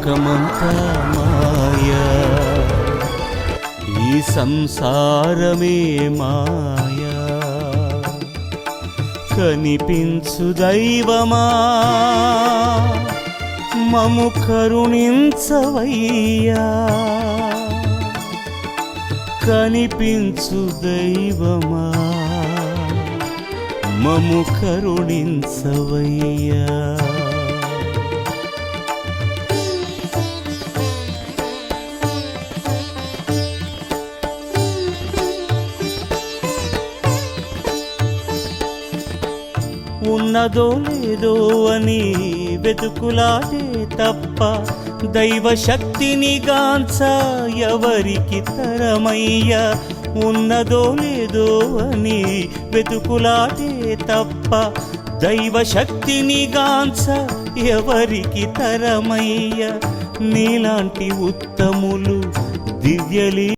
లోకమంతా మాయా, ఈ సంసారమే మాయా. కనిపించు దైవమా మము కరుణించవయ్యా, కనిపించు దైవమా మము కరుణించవయ్యా. ఉన్నదో లేదో అని వెతుకులాడే తప్ప దైవ శక్తిని గాంచ ఎవరికి తరమయ్యా. ఉన్నదో లేదో అని వెతుకులాడే తప్ప దైవ శక్తిని గాంచ ఎవరికి తరమయ్యా. నీలాంటి ఉత్తములు దివ్యలి